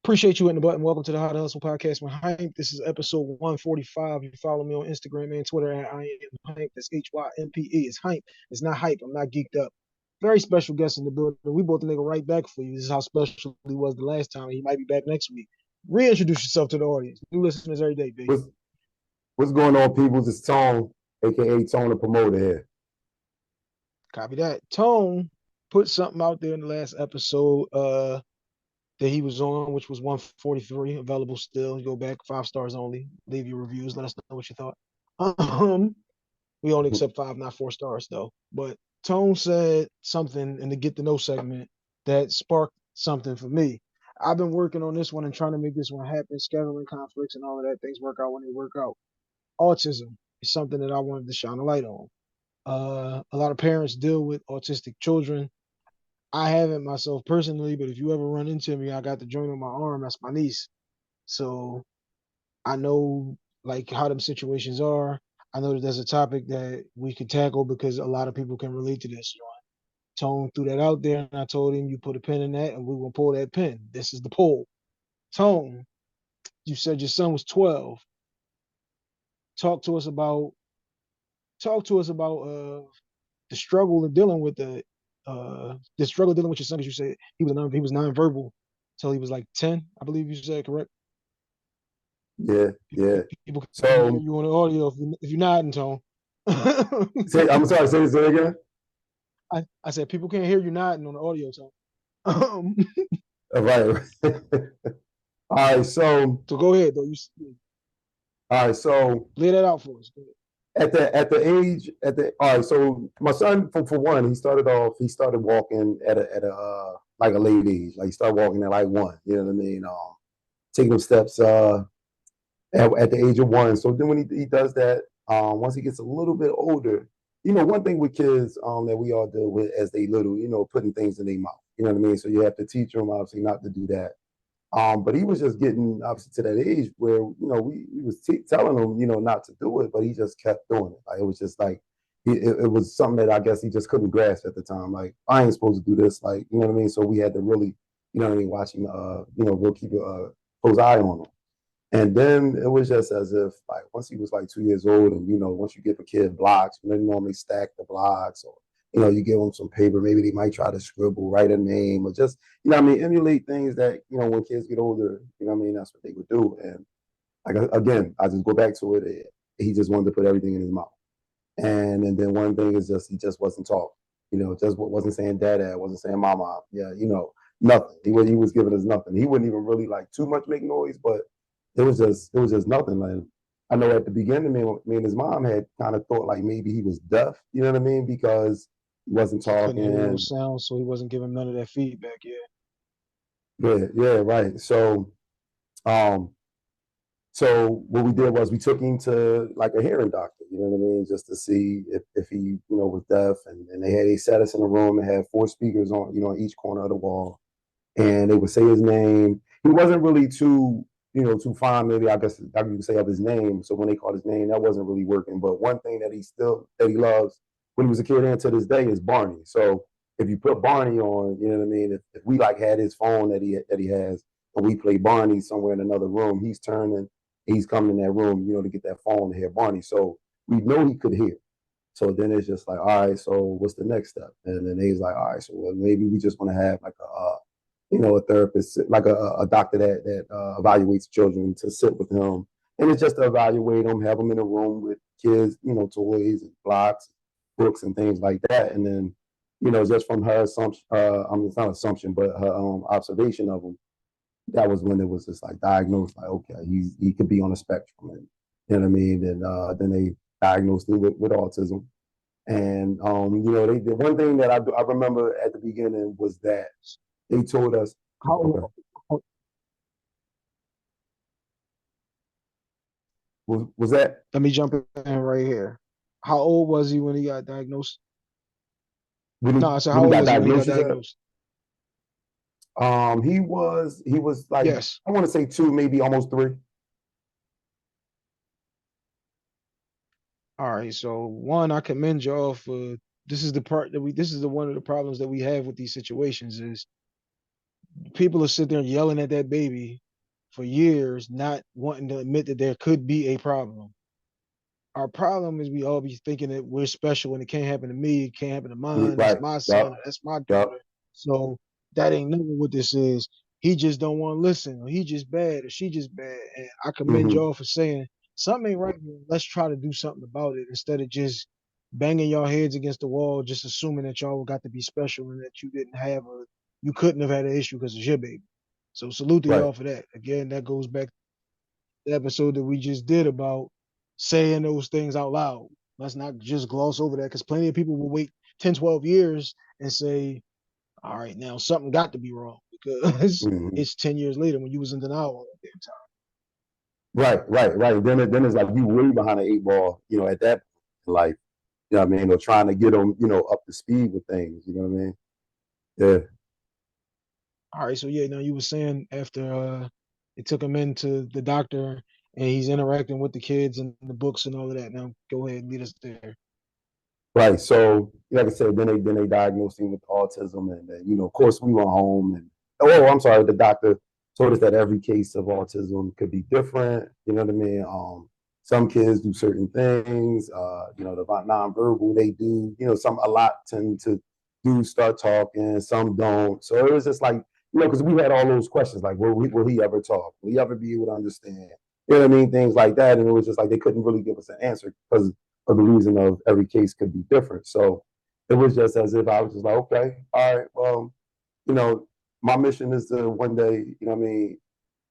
Appreciate you hitting the button. Welcome to the How to Hustle podcast with Hype. This is episode 145. You follow me on Instagram and Twitter at I am Hype. That's HYMPE. It's Hype. It's not hype. I'm not geeked up. Very special guest in the building. We brought the nigga right back for you. This is how special he was the last time. He might be back next week. Reintroduce yourself to the audience. New listeners every day, B. What's what's going on, people? It's Tone, aka Tone the Promoter here. Copy that. Tone put something out there in the last episode that he was on, which was 143, available still. You go back, 5 stars only. Leave your reviews. Let us know what you thought. Um, we only accept 5, not 4 stars though. But Tone said something in the get to know segment that sparked something for me. I've been working on this one and trying to make this one happen, scheduling conflicts and all of that. Things work out when they work out. Autism is something that I wanted to shine a light on. A lot of parents deal with autistic children. I haven't myself personally, but if you ever run into me, I got the joint on my arm. That's my niece. So I know like how them situations are. I know that there's a topic that we could tackle because a lot of people can relate to this. Tone threw that out there, and I told him you put a pin in that, and we're gonna pull that pin. This is the poll. Tone, you said your son was 12. Talk to us about talk to us about the struggle of dealing with the struggle dealing with your son. Because you said he was nonverbal till he was like 10, I believe you said, correct? Yeah, yeah. People can hear So, you on the audio if you're nodding, Tone. I'm sorry. Say this again. I said people can't hear you nodding on the audio, Tone. Right. All right. So, So go ahead though. You all right. So lay that out for us. Go ahead. at the age at the all right. So my son, for one, he started walking at a like a late age. Like he started walking at like 1. You know what I mean? Taking them steps at the age of 1. So then when he does that, once he gets a little bit older, one thing with kids that we all deal with as they little, putting things in their mouth. You know what I mean? So you have to teach them obviously not to do that. But he was just getting obviously to that age where we was telling him not to do it, but he just kept doing it. Like it was just like it was something that I guess he just couldn't grasp at the time. Like I ain't supposed to do this. Like you know what I mean? So we had to really watch him. We'll keep a close eye on him. And then it was just as if like once he was like 2 years old, and once you give a kid blocks, they normally stack the blocks, or you give them some paper, maybe they might try to scribble, write a name, or just emulate things that when kids get older, that's what they would do. And like again, I just go back to it. He just wanted to put everything in his mouth, and then one thing is just he just wasn't talking. Just wasn't saying dad, wasn't saying mama, yeah, nothing. He was giving us nothing. He wouldn't even really like too much make noise, but it was just nothing. Like I know at the beginning, me and his mom had kind of thought like maybe he was deaf. You know what I mean? Because he wasn't Couldn't hear no talking. sound, so he wasn't giving none of that feedback. Yeah. Yeah, yeah, right. Um, so what we did was we took him to like a hearing doctor. You know what I mean? Just to see if he was deaf, and they set us in a room and had 4 speakers on on each corner of the wall, and they would say his name. He wasn't really too fond, maybe I guess you could say, of his name. So when they called his name, that wasn't really working. But one thing that he loves when he was a kid and to this day is Barney. So if you put Barney on, you know what I mean. If we like had his phone that he has, and we play Barney somewhere in another room, he's coming in that room, to get that phone to hear Barney. So we know he could hear. So then it's just like, all right, so what's the next step? And then he's like, all right, so well, maybe we just want to have like a therapist, like a doctor that evaluates children to sit with him. And it's just to evaluate them, have them in a room with kids, toys and blocks, books and things like that. And then, just from her assumption, it's not assumption, but her observation of him, that was when it was just like diagnosed, like, okay, he could be on a spectrum. And, you know what I mean? And then they diagnosed him with autism. And, the one thing that I remember at the beginning was that they told us, okay, How was that Let me jump in right here. How old was he when he got diagnosed? when he No, I said when how he old got was he when he got diagnosed? You said diagnosed? he was like, Yes. I want to say 2, maybe almost 3. All right. So one, I commend y'all for this is the part that we this is the one of the problems that we have with these situations is People are sitting there yelling at that baby for years, not wanting to admit that there could be a problem. Our problem is we all be thinking that we're special and it can't happen to me, it can't happen to mine, that's Right. my son, Yup. or that's my Yup. daughter. So that ain't never what this is. He just don't want to listen, or he just bad, or she just bad. And I commend Mm-hmm. y'all for saying something ain't right here. Let's try to do something about it instead of just banging your heads against the wall, just assuming that y'all got to be special and that you didn't have a, you couldn't have had an issue because it's your baby. So salute to Right. y'all for that. Again, that goes back to the episode that we just did about saying those things out loud. Let's not just gloss over that because plenty of people will wait 10, 12 years and say, all right, now something got to be wrong because Mm-hmm. it's 10 years later when you was in denial all that damn Right. Right. Right. Then it's like you way behind the eight ball. At that point in life. You know what I mean? Or trying to get them, up to speed with things. You know what I mean? Yeah. time. All right, so yeah, now you were saying after they took him into the doctor and he's interacting with the kids and the books and all of that. Now go ahead and lead us there. Right. So, like I said, then they diagnosed him with autism, and then, of course, we went home, and I'm sorry, the doctor told us that every case of autism could be different. You know what I mean? Some kids do certain things. The nonverbal they do. A lot tend to do start talking. Some don't. So it was just like, because we had all those questions like, will he ever talk? Will he ever be able to understand? You know what I mean? Things like that, and it was just like they couldn't really give us an answer because for the reason of every case could be different. So it was just as if I was just like, okay, all right, well, you know, my mission is to one day,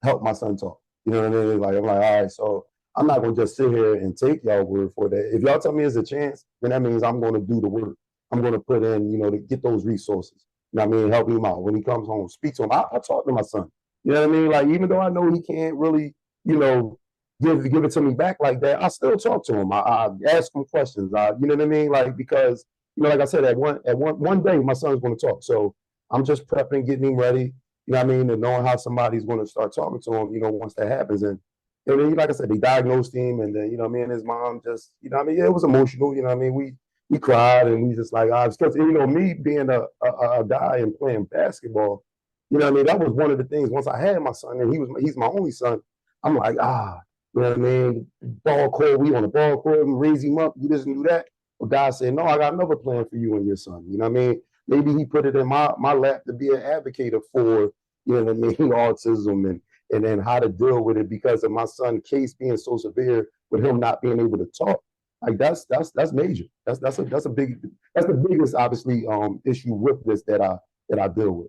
help my son talk. You know what I mean? Like I'm like, all right, so I'm not gonna just sit here and take y'all word for that. If y'all tell me there's a chance, then that means I'm gonna do the work. I'm gonna put in, to get those resources. You know what I mean? Help him out. When he comes home, speak to him. I talk to my son. You know what I mean? Like, even though I know he can't really, you know, give it to me back like that, I still talk to him. I ask him questions. You know what I mean? Like, because, like I said, at one day my son's gonna talk. So I'm just prepping, getting him ready, you know what I mean? And knowing how somebody's going to start talking to him, once that happens. And then, like I said, they diagnosed him, and then, me and his mom just, what I mean? Yeah, it was emotional. You know what I mean? We cried, and we just like, because, me being a guy and playing basketball, you know what I mean? That was one of the things. Once I had my son, and he's my only son, I'm like, you know what I mean? Ball court, we on the ball court, and raise him up, do this and do that. But God said, no, I got another plan for you and your son. You know what I mean? Maybe he put it in my lap to be an advocate for, you know what I mean, autism and then how to deal with it because of my son's case being so severe with him not being able to talk. Like that's major. That's a big that's the biggest obviously issue with this that I deal with.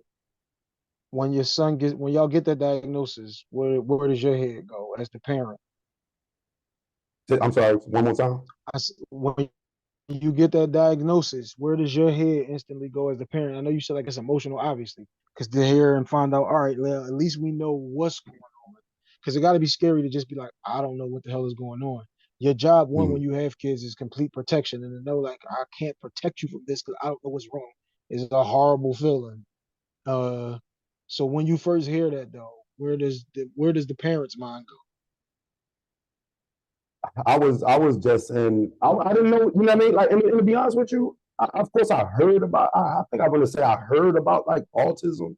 When y'all get that diagnosis, where does your head go as the parent? I'm sorry, one more time. When you get that diagnosis, where does your head instantly go as the parent? I know you said like it's emotional, obviously, because to hear and find out, all right, well, at least we know what's going on. Because it got to be scary to just be like, I don't know what the hell is going on. Your job, one, when Mm. you have kids, is complete protection, and to know like I can't protect you from this because I don't know what's wrong is a horrible feeling. Uh, so when you first hear that though, where does the parent's mind go? I was just in. I didn't know. You know what I mean? Like, and to be honest with you, of course I heard about. I think I'm gonna say I heard about like autism,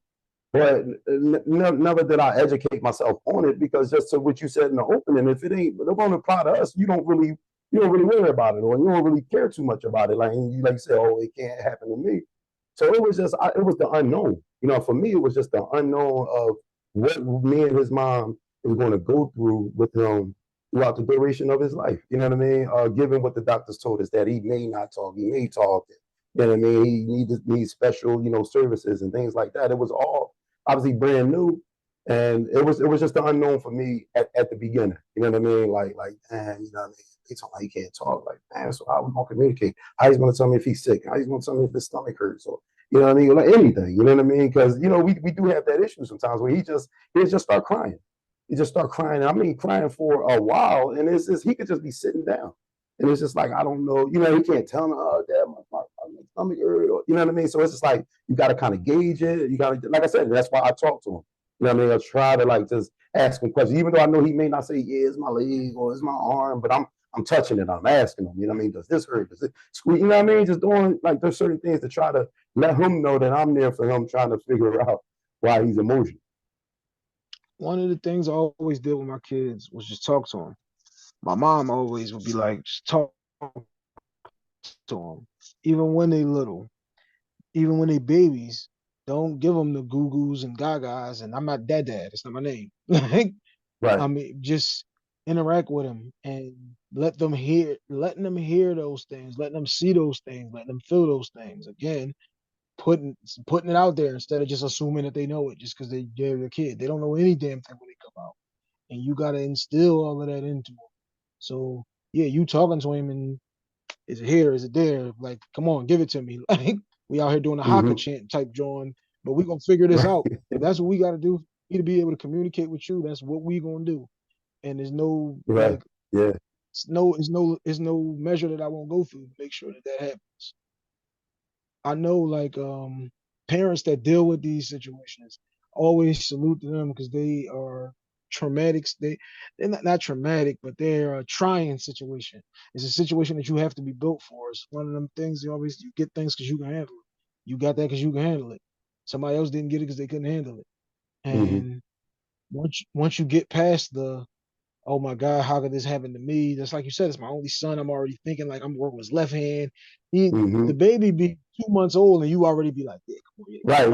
but never did I educate myself on it because just to what you said in the opening, if it don't apply to us, you don't really worry about it or you don't really care too much about it. Like and you said, oh, it can't happen to me. So it was just it was the unknown. For me, it was just the unknown of what me and his mom is going to go through with him throughout the duration of his life. You know what I mean? Given what the doctors told us that he may not talk, he may talk. You know what I mean? He needs special, services and things like that. It was all obviously brand new, and it was just the unknown for me at the beginning. You know what I mean? Like man, you know what I mean? They talk like he can't talk. Like man, so how we gonna communicate? How he's gonna tell me if he's sick? How he's gonna tell me if his stomach hurts? Or you know what I mean? Like anything. You know what I mean? Because we do have that issue sometimes where he just start crying. He just start crying. I mean, crying for a while, and it's just he could just be sitting down. And it's just like I don't know, he can't tell me, oh, dad, my stomach hurt, or you know what I mean. So it's just like you got to kind of gauge it. You got to, like I said, that's why I talk to him. You know what I mean? I try to like just ask him questions, even though I know he may not say, yeah, it's my leg or it's my arm, but I'm touching it. I'm asking him. You know what I mean? Does this hurt? Does it squeeze? You know what I mean? Just doing like there's certain things to try to let him know that I'm there for him, trying to figure out why he's emotional. One of the things I always did with my kids was just talk to them. My mom always would be like, just talk to them, even when they little, even when they babies. Don't give them the goo goos and gagas. And I'm not dad. That's not my name. Like, Right. I mean, just interact with them and letting them hear those things, letting them see those things, letting them feel those things. Again, putting putting it out there instead of just assuming that they know it just because they're a kid. They don't know any damn thing when they come out, and you got to instill all of that into them. So yeah, you talking to him and is it here? Is it there? Like, come on, give it to me. Like we out here doing a haka Hmm. chant type drawing, but we gonna figure this Right. out. If that's what we got to do, me to be able to communicate with you, that's what we gonna do. And there's no Right. like, Yeah. it's no measure that I won't go through to make sure that that happens. I know like parents that deal with these situations always salute to them because they are traumatic. They're not traumatic, but they're a trying situation. It's a situation that you have to be built for. It's one of them things you get things because you can handle it. You got that because you can handle it. Somebody else didn't get it because they couldn't handle it. Hmm. And once you get past the oh my God, how could this happen to me? Just like you said, it's my only son. I'm already thinking like I'm working with his left hand. The Hmm. baby be 2 months old and you already be like, yeah, come on, you Right.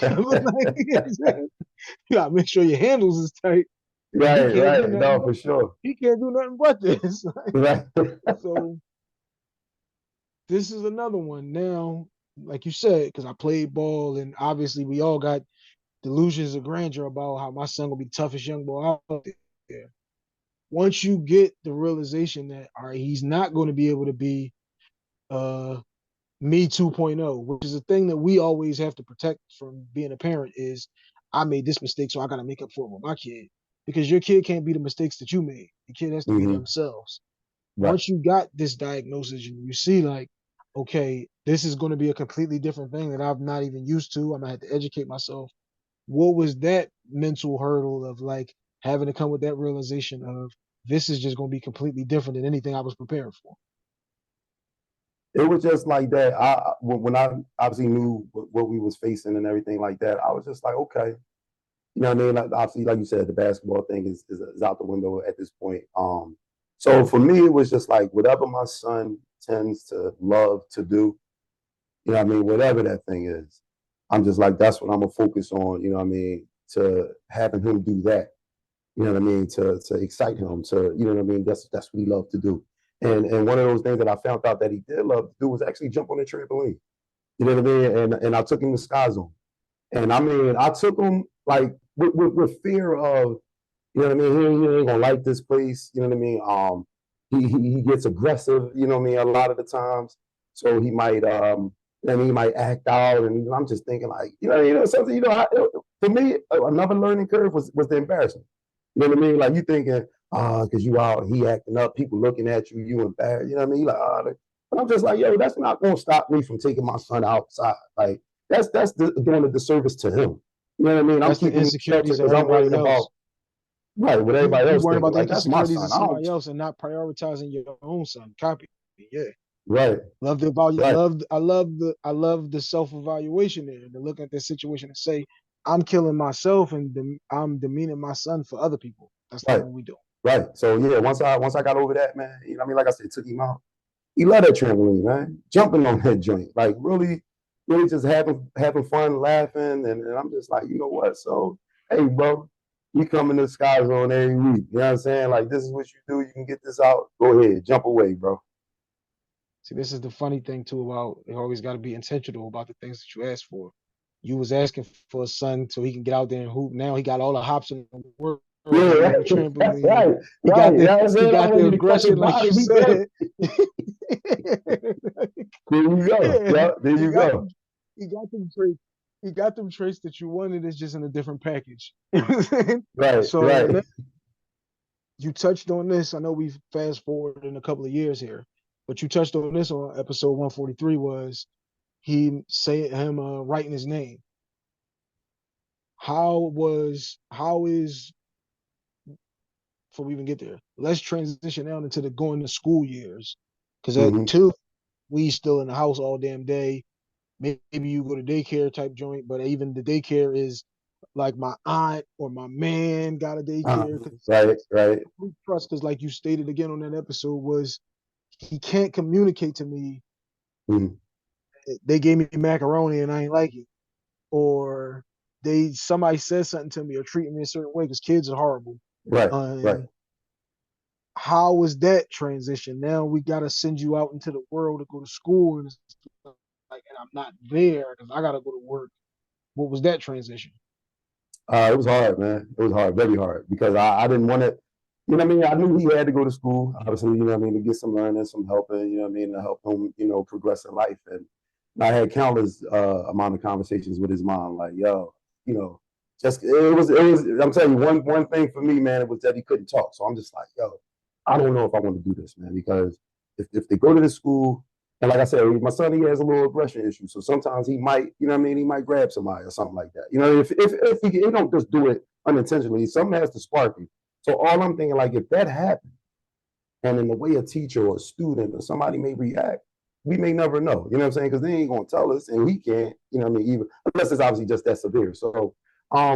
gotta work Right. that. Like, you gotta make sure your handles is tight because he Right. can't do Right. nothing No, but for sure. he can't do nothing but this. Right. So this is another one now, like you said, because I played ball and obviously we all got delusions of grandeur about how my son gonna be the toughest young boy out there. Once you get the realization that all right, he's not going to be able to be uh me 2.0, which is a thing that we always have to protect from being a parent is I made this mistake, so I got to make up for it with my kid because your kid can't be the mistakes that you made. The kid has to be Hmm. themselves. Right. Once you got this diagnosis and you see like, okay, this is going to be a completely different thing that I'm not even used to. I'm gonna have to educate myself. What was that mental hurdle of like having to come with that realization of this is just going to be completely different than anything I was prepared for? It was just like that. When I obviously knew what we was facing and everything like that, I was just like, okay, you know what I mean? Like, obviously, like you said, the basketball thing is out the window at this point. So for me, it was just like whatever my son tends to love to do, you know what I mean? Whatever that thing is, I'm just like, that's what I'm gonna focus on, you know what I mean? To having him do that, you know what I mean? To excite him, to, you know what I mean? That's what he loved to do. And one of those things that I found out that he did love to do was actually jump on the trampoline. You know what I mean? And I took him to Sky Zone. And I mean, I took him like with fear of, you know what I mean? He ain't gonna like this place. You know what I mean? He gets aggressive. You know what I mean? A lot of the times, so he might and he might act out. And I'm just thinking like, something. For me, another learning curve was the embarrassment. You know what I mean? Like you thinking, because you out, he acting up, people looking at you, you embarrassed. You know what I mean? Like, but I'm just like, yo, that's not gonna stop me from taking my son outside. Like that's doing a disservice to him. You know what I mean? I'm That's the keeping him sheltered insecurities of because I'm worrying everybody about else. right what You everybody you else worrying thinking. about the Like that's my insecurities son. of I don't somebody else and not prioritizing your own son. Copy. Yeah. right, Love the value. right, I love the self evaluation there. To look at this situation and say, I'm killing myself and I'm demeaning my son for other people. That's not right, what we do. right. So yeah, once I got over that, man, you know what I mean? Like I said, took him out. He loved that trampoline, man. Jumping on that joint. Like really, really just having fun, laughing. And I'm just like, you know what? So, hey, bro, we coming to the Sky Zone every week. You know what I'm saying? Like, this is what you do. You can get this out. Go ahead. Jump away, bro. See, this is the funny thing too about you always got to be intentional about the things that you ask for. You was asking for a son so he can get out there and hoop. Now he got all the hops in the world Yeah, to get on right, the trampoline. right, He right. got You the know what I'm he saying? I got want the you to catch aggression, his like body. you He good. said. There you go. Yeah, Yeah, there he you got go. them. He got them traits. He got them traits that you wanted. It's just in a different package. Right, So right. you touched on this. I know we've fast forwarded in a couple of years here, but you touched on this on episode 143 was he say him writing his name. How is before we even get there? Let's transition out into the going to school years, because at Hmm. 2 we still in the house all damn day. Maybe you go to daycare type joint, but even the daycare is like my aunt or my man got a daycare because Right, right. trust, because like you stated again on that episode, was he can't communicate to me. Mm, They gave me macaroni and I ain't like it, or somebody said something to me or treated me a certain way because kids are horrible. right, right. And how was that transition? Now we gotta send you out into the world to go to school, and it's like, and I'm not there because I gotta go to work. What was that transition? It was hard, man. It was hard, very hard, because I didn't want to, you know what I mean? I knew he had to go to school, obviously, you know what I mean, to get some learning, some helping, you know what I mean, to help him, progress in life. And I had countless amount of conversations with his mom, like, yo, you know, just I'm telling you, one thing for me, man, it was that he couldn't talk. So I'm just like, yo, I don't know if I want to do this, man, because if they go to this school, and like I said, my son, he has a little aggression issue. So sometimes he might, you know what I mean, he might grab somebody or something like that. You know, if he don't just do it unintentionally, something has to spark him. So all I'm thinking, like, if that happens, and in the way a teacher or a student or somebody may react, we may never know. You know what I'm saying? Because they ain't gonna tell us, and we can't. You know what I mean? Even unless it's obviously just that severe. So, I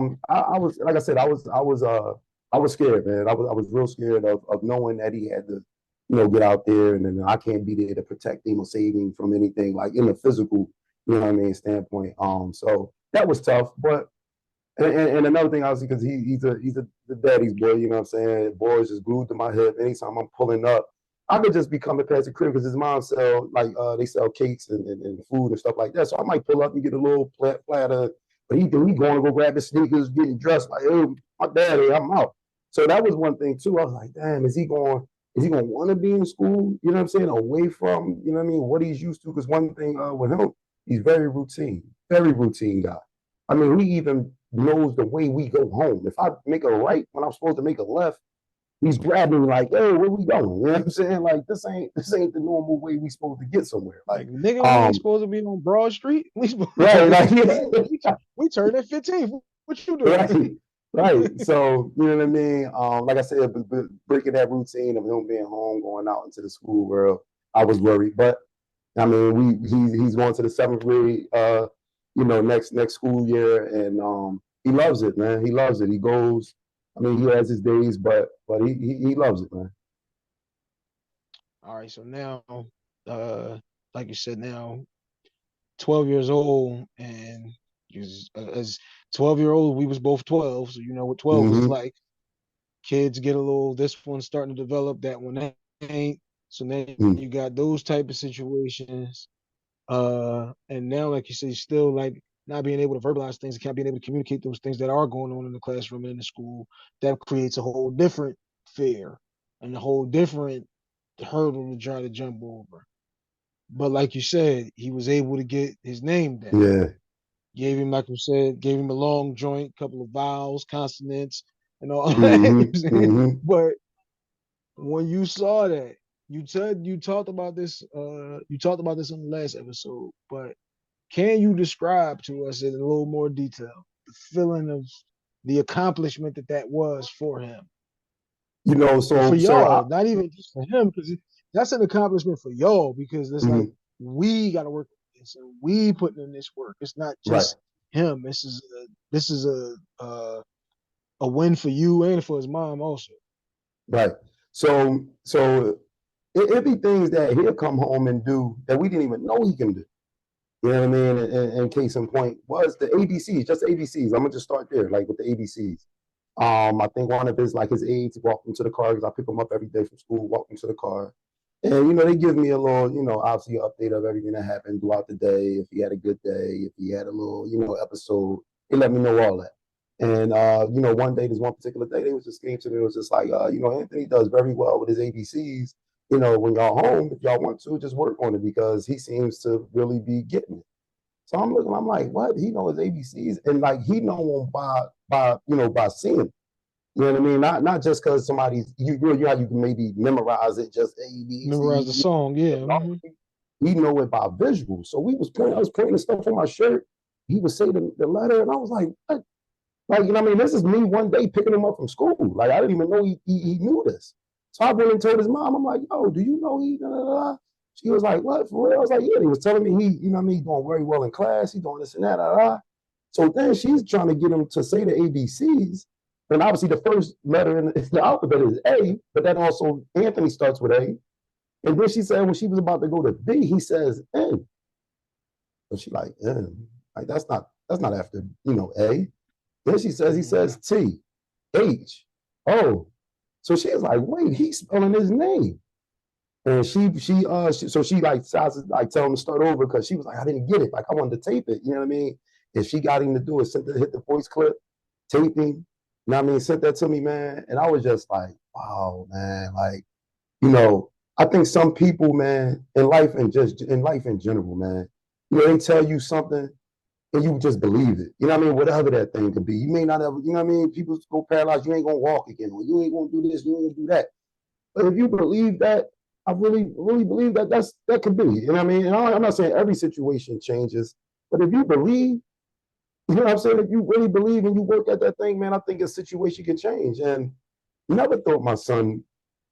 was like I said, I was scared, man. I was real scared of knowing that he had to, get out there, and then I can't be there to protect him or save him from anything, like in the physical, you know what I mean, standpoint. So that was tough, but and another thing, obviously, because he's a the daddy's boy, you know what I'm saying? Boys is glued to my hip. Anytime I'm pulling up, I could just be coming past the crib because his mom sell like they sell cakes and food and stuff like that. So I might pull up and get a little platter. But he going to go grab his sneakers, getting dressed like, oh, my daddy, I'm out. So that was one thing too. I was like, damn, is he going to want to be in school? You know what I'm saying? Away from, you know what I mean, what he's used to. Because one thing with him, he's very routine guy. I mean, he even knows the way we go home. If I make a right when I'm supposed to make a left, he's grabbing me like, "Hey, where we going?" You know what I'm saying? Like this ain't the normal way we supposed to get somewhere. Like, Like, nigga, we ain't um, supposed to be on Broad Street. We supposed right, like, we turned at 15. What you right, doing? right. So you know what I mean? Like I said, breaking that routine of him being home, going out into the school world, I was worried. But I mean, he's going to the seventh grade, next school year, and he loves it, man. He loves it. He goes. I mean, he has his days, but he loves it, man. All right, so now, uh, like you said, now 12 years old, and as 12-year-old, we was both 12, so you know what 12 is Mm-hmm. like. Kids get a little, this one's starting to develop, that one ain't. So now Mm-hmm. you got those type of situations. And now, like you say, still like not being able to verbalize things, can't being able to communicate those things that are going on in the classroom and in the school. That creates a whole different fear and a whole different hurdle to try to jump over. But like you said, he was able to get his name down. Yeah. Gave him, like you said, gave him a long joint, couple of vowels, consonants, and all Mm-hmm. that. Mm-hmm. But when you saw that, you talked about this in the last episode, but can you describe to us in a little more detail the feeling of the accomplishment that was for him You know, and for so I. y'all? Not even just for him, because that's an accomplishment for y'all. Because it's like Mm-hmm. we got to work on this and we putting in this work. It's not Right. just him. This is a win for you and for his mom also. Right. So it be things that he'll come home and do that we didn't even know he can do. You know what I mean? And case in point was the ABCs, just ABCs. I'm gonna just start there, like with the ABCs. I think one of his like his aides walked him to the car because I pick him up every day from school, walked him to the car. And they give me a little, obviously update of everything that happened throughout the day. If he had a good day, if he had a little, episode, they let me know all that. And one day, this one particular day, they was just came to me. It was just like, Anthony does very well with his ABCs. When y'all home, if y'all want to, just work on it because he seems to really be getting it. So I'm looking, I'm like, what? He knows ABCs, and like he know them by seeing them. You know what I mean? Not just because somebody's you how you can maybe memorize it just A B Memorize C. the song, yeah. Mm-hmm. We know it by visual. So I was pointing the stuff on my shirt. He would say the letter, and I was like, what? Like, I mean, this is me one day picking him up from school. Like, I didn't even know he knew this. So I went and told his mom, I'm like, yo, do you know he, da, da, da? She was like, what, for real? I was like, yeah. He was telling me he, doing very well in class. He doing this and that, da, da. So then she's trying to get him to say the ABCs. And obviously the first letter in the alphabet is A, but then also Anthony starts with A. And then she said when she was about to go to B, he says N. So she like, N. Like that's not after, A. Then he says T, H, O. So she was like, wait, he's spelling his name. And so she like decides to like tell him to start over because she was like, I didn't get it. Like I wanted to tape it, you know what I mean? And she got him to do it, hit the voice clip, taping, you know what I mean, sent that to me, man. And I was just like, wow, man. Like, I think some people, man, in life and just in life in general, man, they tell you something and you just believe it. You know what I mean? Whatever that thing could be. You may not ever, you know what I mean? People go paralyzed, you ain't gonna walk again, or you ain't gonna do this, you ain't gonna do that. But if you believe that, I really, really believe that could be. You know what I mean? And I'm not saying every situation changes, but if you believe, you know what I'm saying? If you really believe and you work at that thing, man, I think a situation can change. And never thought my son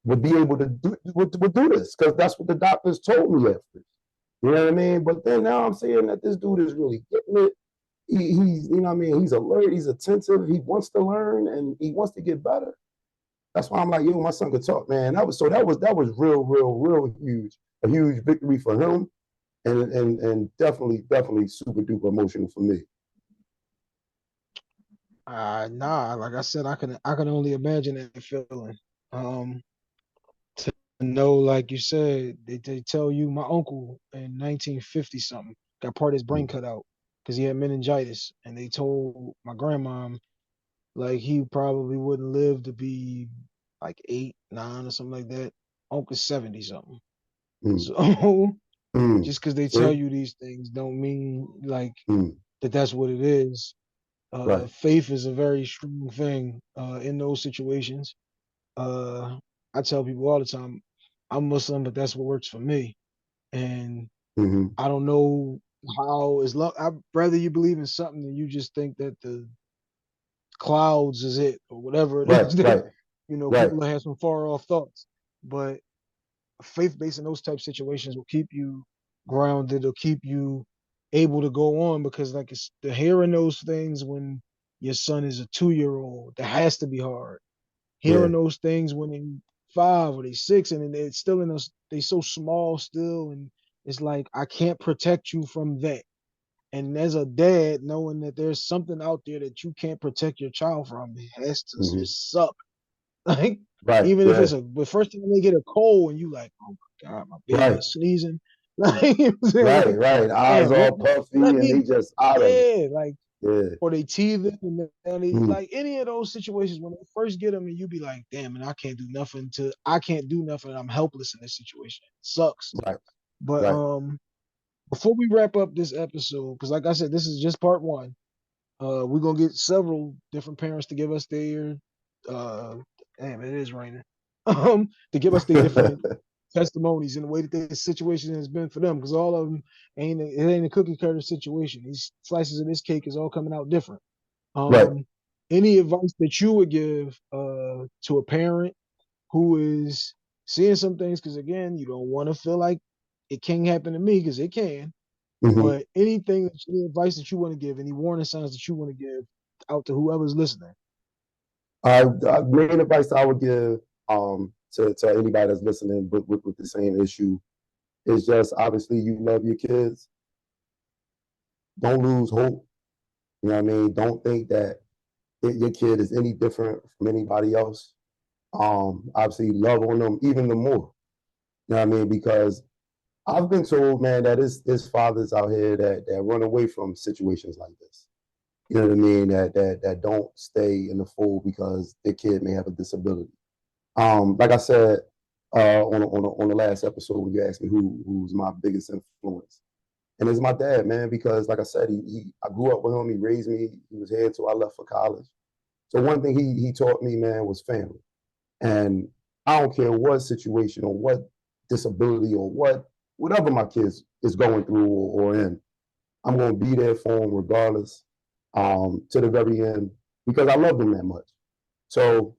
would be able to would do this because that's what the doctors told me at first. You know what I mean? But then now I'm seeing that this dude is really getting it. He's, you know what I mean? He's alert, he's attentive, he wants to learn and he wants to get better. That's why I'm like, yo, my son could talk, man. That was real, real, real huge, a huge victory for him, and definitely super duper emotional for me. Nah, like I said, I can only imagine that feeling. Um, to know, like you said, they tell you my uncle in 1950 something got part of his brain Mm, cut out because he had meningitis, and they told my grandma like he probably wouldn't live to be like 8, 9 or something like that. Uncle's 70 something. mm, So mm. just because they tell See? you these things don't mean like Mm, that's what it is. right. Faith is a very strong thing in those situations. Uh, I tell people all the time, I'm Muslim, but that's what works for me. And Mm-hmm. I don't know how as long I'd rather you believe in something than you just think that the clouds is it or whatever it Right, is that right, right. people that have some far off thoughts. But faith based in those type of situations will keep you grounded, will keep you able to go on because like it's the hearing those things when your son is a 2 year old, that has to be hard. Yeah. Hearing those things when they 5 or they 6 and they're still in us, they so small still, and it's like I can't protect you from that. And as a dad, knowing that there's something out there that you can't protect your child from, it has to Mm-hmm. just suck. Like Right. even if Yeah. it's the first time they get a cold and you like, oh my God, my baby Right. is sneezing. Like, you know what I'm saying? Right. Like, Right. Eyes damn, all puffy let and they me, just out of it. yeah, like, Yeah. or they teething and they Mm, like any of those situations when they first get them and you be like, damn, and I can't do nothing. I'm helpless in this situation. It sucks. right. But Right. before we wrap up this episode, because like I said, this is just part one. We're gonna get several different parents to give us their uh damn, it is raining. To give us their different testimonies in the way that their situation has been for them, because all of them ain't a cookie cutter situation. These slices of this cake is all coming out different. Right. Um, any advice that you would give to a parent who is seeing some things? Because again, you don't want to feel like it can't happen to me because it can. Mm-hmm. But any advice that you want to give, any warning signs that you want to give out to whoever's listening. Main advice I would give to anybody that's listening with the same issue is just obviously you love your kids. Don't lose hope. You know what I mean? Don't think that your kid is any different from anybody else. Obviously love on them even the more. You know what I mean? Because I've been told, man, that there's fathers out here that run away from situations like this. You know what I mean? That don't stay in the fold because their kid may have a disability. Like I said on the last episode when you asked me who's my biggest influence, and it's my dad, man, because like I said, I grew up with him. He raised me. He was here until I left for college. So one thing he taught me, man, was family. And I don't care what situation or what disability or whatever my kids is going through or in, I'm going to be there for them regardless, to the very end because I love them that much. So,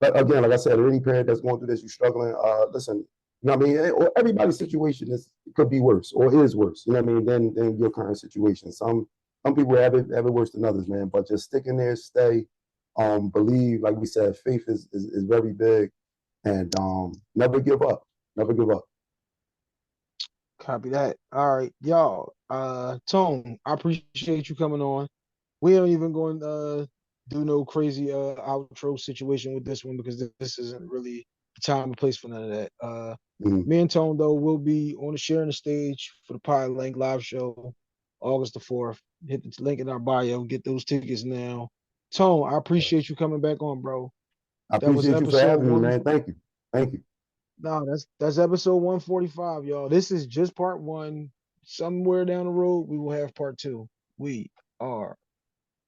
but again, like I said, any parent that's going through this, you're struggling. Listen, you know what I mean? Everybody's situation could be worse or is worse. You know what I mean? Than your current situation. Some some people have it worse than others, man. But just stick in there, stay, believe. Like we said, faith is very big, and never give up. Never give up. Copy that. All right, y'all. Tone, I appreciate you coming on. We don't even going to do no crazy outro situation with this one because this isn't really the time and place for none of that. Mm, Me and Tone though will be on the sharing the stage for the Pod Link live show, August the 4th. Hit the link in our bio, get those tickets now. Tone, I appreciate yes. you coming back on, bro. I That was appreciate you for episode having me, one. man. Thank you. Thank you. No, that's episode 145, y'all. This is just part one. Somewhere down the road, we will have part two. We are